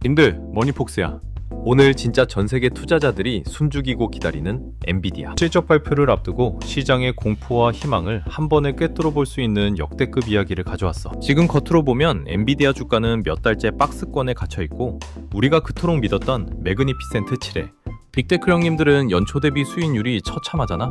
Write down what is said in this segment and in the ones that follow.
님들, 머니폭스야. 오늘 진짜 전세계 투자자들이 숨죽이고 기다리는 엔비디아 실적 발표를 앞두고 시장의 공포와 희망을 한 번에 꿰뚫어 볼 수 있는 역대급 이야기를 가져왔어. 지금 겉으로 보면 엔비디아 주가는 몇 달째 박스권에 갇혀있고 우리가 그토록 믿었던 매그니피센트 7회 빅테크 형님들은 연초 대비 수익률이 처참하잖아.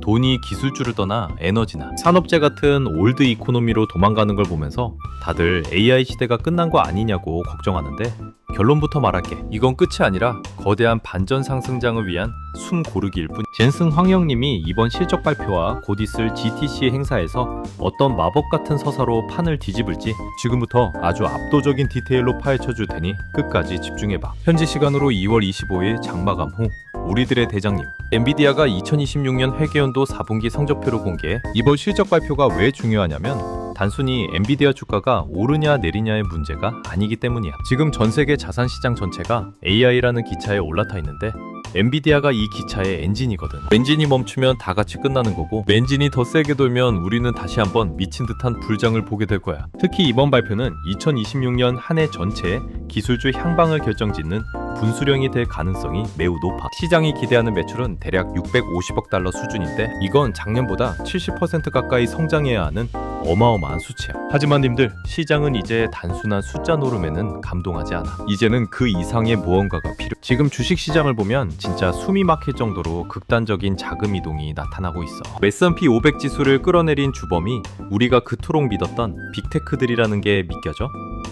돈이 기술주를 떠나 에너지나 산업재 같은 올드 이코노미로 도망가는 걸 보면서 다들 AI 시대가 끝난 거 아니냐고 걱정하는데 결론부터 말할게. 이건 끝이 아니라 거대한 반전 상승장을 위한 숨 고르기일 뿐. 젠슨 황영님이 이번 실적 발표와 곧 있을 GTC 행사에서 어떤 마법 같은 서사로 판을 뒤집을지 지금부터 아주 압도적인 디테일로 파헤쳐 줄 테니 끝까지 집중해봐. 현지 시간으로 2월 25일 장마감 후 우리들의 대장님 엔비디아가 2026년 회계연도 4분기 성적표를 공개해 이번 실적 발표가 왜 중요하냐면 단순히 엔비디아 주가가 오르냐 내리냐의 문제가 아니기 때문이야. 지금 전 세계 자산 시장 전체가 AI라는 기차에 올라타 있는데 엔비디아가 이 기차의 엔진이거든. 엔진이 멈추면 다 같이 끝나는 거고 엔진이 더 세게 돌면 우리는 다시 한번 미친 듯한 불장을 보게 될 거야. 특히 이번 발표는 2026년 한 해 전체의 기술주 향방을 결정짓는 분수령이 될 가능성이 매우 높아. 시장이 기대하는 매출은 대략 650억 달러 수준인데 이건 작년보다 70% 가까이 성장해야 하는 어마어마한 수치야. 하지만 님들, 시장은 이제 단순한 숫자 노름에는 감동하지 않아. 이제는 그 이상의 무언가가 필요. 지금 주식시장을 보면 진짜 숨이 막힐 정도로 극단적인 자금 이동이 나타나고 있어. S&P 500 지수를 끌어내린 주범이 우리가 그토록 믿었던 빅테크들이라는 게 믿겨져?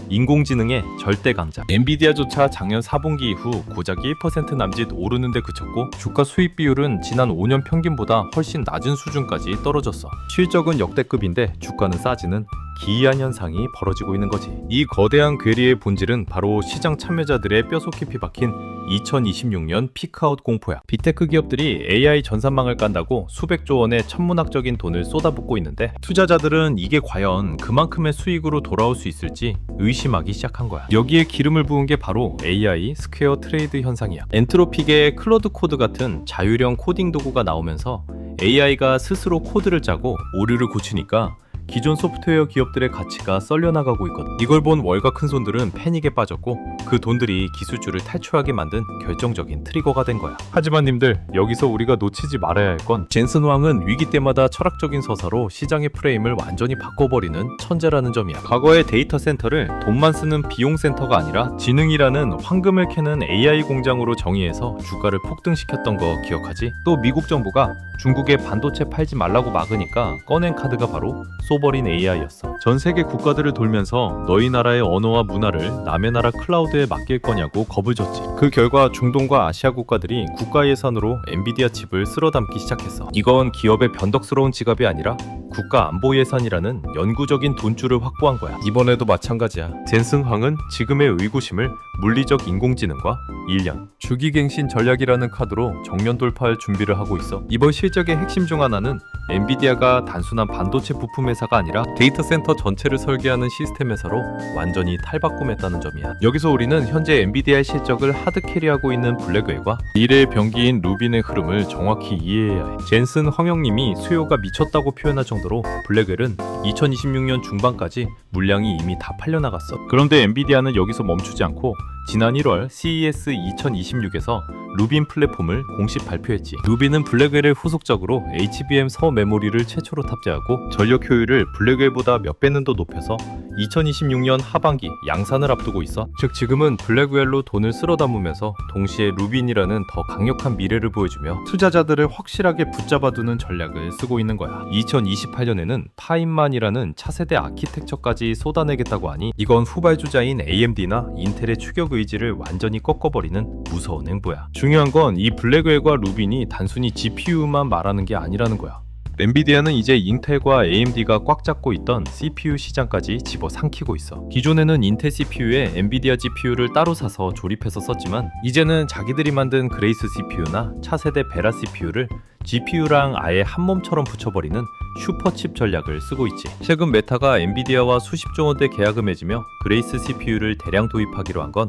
인공지능의 절대 강자 엔비디아조차 작년 4분기 이후 고작 1% 남짓 오르는데 그쳤고 주가 수익 비율은 지난 5년 평균보다 훨씬 낮은 수준까지 떨어졌어. 실적은 역대급인데 주가는 싸지는 기이한 현상이 벌어지고 있는 거지. 이 거대한 괴리의 본질은 바로 시장 참여자들의 뼈속 깊이 박힌 2026년 피크아웃 공포야. 빅테크 기업들이 AI 전산망을 깐다고 수백조 원의 천문학적인 돈을 쏟아붓고 있는데 투자자들은 이게 과연 그만큼의 수익으로 돌아올 수 있을지 의심하기 시작한 거야. 여기에 기름을 부은 게 바로 AI 스퀘어 트레이드 현상이야. 엔트로픽의 클로드 코드 같은 자율형 코딩 도구가 나오면서 AI가 스스로 코드를 짜고 오류를 고치니까 기존 소프트웨어 기업들의 가치가 썰려나가고 있거든. 이걸 본 월가 큰손들은 패닉에 빠졌고 그 돈들이 기술주를 탈출하게 만든 결정적인 트리거가 된 거야. 하지만 님들, 여기서 우리가 놓치지 말아야 할 건 젠슨 황은 위기 때마다 철학적인 서사로 시장의 프레임을 완전히 바꿔버리는 천재라는 점이야. 과거의 데이터 센터를 돈만 쓰는 비용 센터가 아니라 지능이라는 황금을 캐는 AI 공장으로 정의해서 주가를 폭등시켰던 거 기억하지? 또 미국 정부가 중국에 반도체 팔지 말라고 막으니까 꺼낸 카드가 바로 쏘버린 AI였어. 전 세계 국가들을 돌면서 너희 나라의 언어와 문화를 남의 나라 클라우드에 맡길 거냐고 겁을 줬지. 그 결과 중동과 아시아 국가들이 국가 예산으로 엔비디아 칩을 쓸어 담기 시작했어. 이건 기업의 변덕스러운 지갑이 아니라 국가 안보 예산이라는 영구적인 돈줄을 확보한 거야. 이번에도 마찬가지야. 젠슨 황은 지금의 의구심을 물리적 인공지능과 1년 주기갱신 전략이라는 카드로 정면 돌파할 준비를 하고 있어. 이번 실적의 핵심 중 하나는 엔비디아가 단순한 반도체 부품 회사가 아니라 데이터 센터 전체를 설계하는 시스템 회사로 완전히 탈바꿈했다는 점이야. 여기서 우리는 현재 엔비디아의 실적을 하드캐리하고 있는 블랙웰과 미래의 병기인 루빈의 흐름을 정확히 이해해야 해. 젠슨 황영님이 수요가 미쳤다고 표현할 정도로 블랙웰은 2026년 중반까지 물량이 이미 다 팔려나갔어. 그런데 엔비디아는 여기서 멈추지 않고 지난 1월 CES 2026에서 루빈 플랫폼을 공식 발표했지. 루빈은 블랙웰의 후속작으로 HBM 서 메모리를 최초로 탑재하고 전력 효율을 블랙웰보다 몇 배는 더 높여서 2026년 하반기 양산을 앞두고 있어. 즉 지금은 블랙웰로 돈을 쓸어 담으면서 동시에 루빈이라는 더 강력한 미래를 보여주며 투자자들을 확실하게 붙잡아두는 전략을 쓰고 있는 거야. 2028년에는 파인만이라는 차세대 아키텍처까지 쏟아내겠다고 하니 이건 후발주자인 AMD나 인텔의 추격 의지를 완전히 꺾어버리는 무서운 행보야. 중요한 건 이 블랙웰과 루빈이 단순히 GPU만 말하는 게 아니라는 거야. 엔비디아는 이제 인텔과 AMD가 꽉 잡고 있던 CPU 시장까지 집어삼키고 있어. 기존에는 인텔 CPU에 엔비디아 GPU를 따로 사서 조립해서 썼지만 이제는 자기들이 만든 그레이스 CPU나 차세대 베라 CPU를 GPU랑 아예 한 몸처럼 붙여버리는 슈퍼칩 전략을 쓰고 있지. 최근 메타가 엔비디아와 수십조 원대 계약을 맺으며 그레이스 CPU를 대량 도입하기로 한 건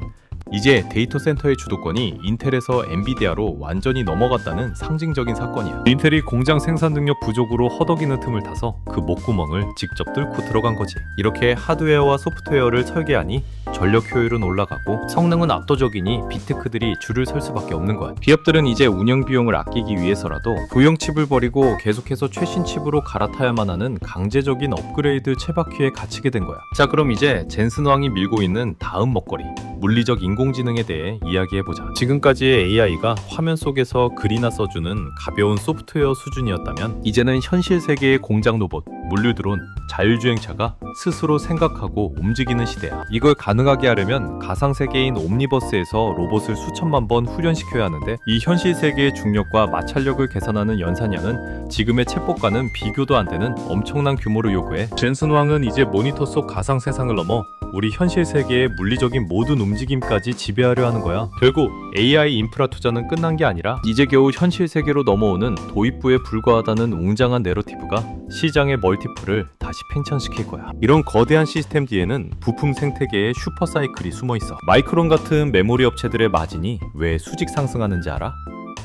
이제 데이터 센터의 주도권이 인텔에서 엔비디아로 완전히 넘어갔다는 상징적인 사건이야. 인텔이 공장 생산 능력 부족으로 허덕이는 틈을 타서 그 목구멍을 직접 뚫고 들어간 거지. 이렇게 하드웨어와 소프트웨어를 설계하니 전력 효율은 올라가고 성능은 압도적이니 비트크들이 줄을 설 수밖에 없는 거야. 기업들은 이제 운영 비용을 아끼기 위해서라도 소형 칩을 버리고 계속해서 최신 칩으로 갈아타야만 하는 강제적인 업그레이드 채바퀴에 갇히게 된 거야. 자, 그럼 이제 젠슨 왕이 밀고 있는 다음 먹거리, 물리적 인공지능에 대해 이야기해보자. 지금까지의 AI가 화면 속에서 글이나 써주는 가벼운 소프트웨어 수준이었다면 이제는 현실 세계의 공장 로봇, 물류 드론, 자율주행차가 스스로 생각하고 움직이는 시대야. 이걸 가능하게 하려면 가상세계인 옴니버스에서 로봇을 수천만 번 훈련시켜야 하는데 이 현실 세계의 중력과 마찰력을 계산하는 연산량은 지금의 챗봇과는 비교도 안 되는 엄청난 규모를 요구해. 젠슨 왕은 이제 모니터 속 가상 세상을 넘어 우리 현실 세계의 물리적인 모든 움직임까지 지배하려 하는 거야. 결국 AI 인프라 투자는 끝난 게 아니라 이제 겨우 현실 세계로 넘어오는 도입부에 불과하다는 웅장한 내러티브가 시장의 멀티플을 다시 팽창시킬 거야. 이런 거대한 시스템 뒤에는 부품 생태계의 슈퍼사이클이 숨어 있어. 마이크론 같은 메모리 업체들의 마진이 왜 수직 상승하는지 알아?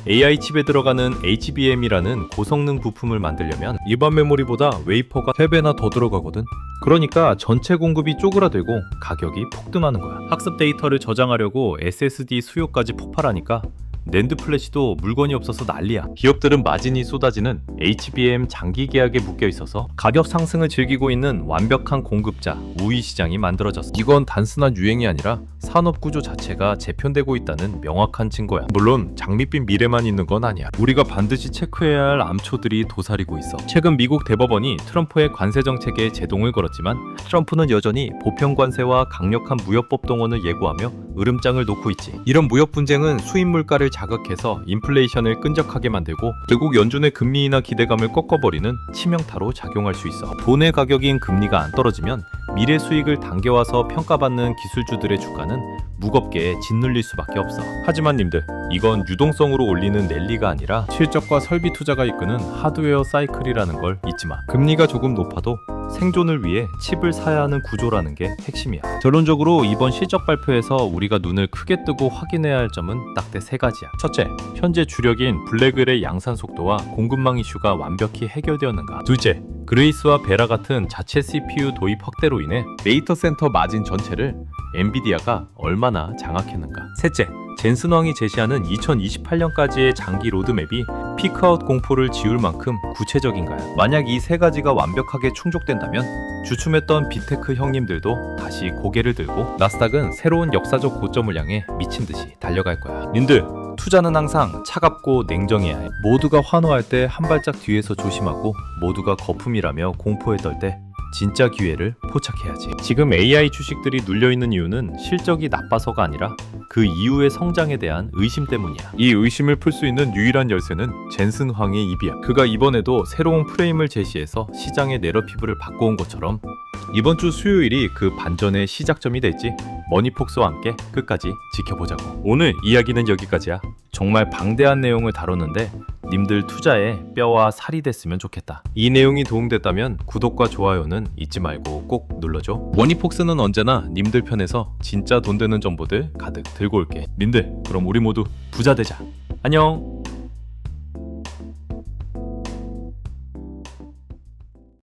AI 칩에 들어가는 HBM이라는 고성능 부품을 만들려면 일반 메모리보다 웨이퍼가 3배나 더 들어가거든. 그러니까 전체 공급이 쪼그라들고 가격이 폭등하는 거야. 학습 데이터를 저장하려고 SSD 수요까지 폭발하니까 낸드 플래시도 물건이 없어서 난리야. 기업들은 마진이 쏟아지는 HBM 장기 계약에 묶여 있어서 가격 상승을 즐기고 있는 완벽한 공급자 우위 시장이 만들어졌어. 이건 단순한 유행이 아니라 산업 구조 자체가 재편되고 있다는 명확한 증거야. 물론 장밋빛 미래만 있는 건 아니야. 우리가 반드시 체크해야 할 암초들이 도사리고 있어. 최근 미국 대법원이 트럼프의 관세 정책에 제동을 걸었지만 트럼프는 여전히 보편 관세와 강력한 무역법 동원을 예고하며 으름장을 놓고 있지. 이런 무역 분쟁은 수입 물가를 자극해서 인플레이션을 끈적하게 만들고 결국 연준의 금리 인하 기대감을 꺾어버리는 치명타로 작용할 수 있어. 돈의 가격인 금리가 안 떨어지면 미래 수익을 당겨와서 평가받는 기술주들의 주가는 무겁게 짓눌릴 수밖에 없어. 하지만 님들, 이건 유동성으로 올리는 랠리가 아니라 실적과 설비 투자가 이끄는 하드웨어 사이클이라는 걸 잊지 마. 금리가 조금 높아도 생존을 위해 칩을 사야 하는 구조라는 게 핵심이야. 결론적으로 이번 실적 발표에서 우리가 눈을 크게 뜨고 확인해야 할 점은 딱 대 3가지야. 첫째, 현재 주력인 블랙웰의 양산 속도와 공급망 이슈가 완벽히 해결되었는가. 둘째, 그레이스와 베라 같은 자체 CPU 도입 확대로 인해 데이터 센터 마진 전체를 엔비디아가 얼마나 장악했는가. 셋째, 젠슨 왕이 제시하는 2028년까지의 장기 로드맵이 피크아웃 공포를 지울 만큼 구체적인가요? 만약 이 3가지가 완벽하게 충족된다면 주춤했던 빅테크 형님들도 다시 고개를 들고 나스닥은 새로운 역사적 고점을 향해 미친듯이 달려갈 거야. 님들, 투자는 항상 차갑고 냉정해야 해. 모두가 환호할 때 한 발짝 뒤에서 조심하고 모두가 거품이라며 공포에 떨 때 진짜 기회를 포착해야지. 지금 AI 주식들이 눌려있는 이유는 실적이 나빠서가 아니라 그 이후의 성장에 대한 의심 때문이야. 이 의심을 풀 수 있는 유일한 열쇠는 젠슨 황의 입이야. 그가 이번에도 새로운 프레임을 제시해서 시장의 내러티브를 바꿔온 것처럼 이번 주 수요일이 그 반전의 시작점이 될지 머니폭스와 함께 끝까지 지켜보자고. 오늘 이야기는 여기까지야. 정말 방대한 내용을 다뤘는데 님들 투자에 뼈와 살이 됐으면 좋겠다. 이 내용이 도움됐다면 구독과 좋아요는 잊지 말고 꼭 눌러줘. 머니폭스는 언제나 님들 편에서 진짜 돈 되는 정보들 가득 들고 올게. 님들, 그럼 우리 모두 부자 되자. 안녕.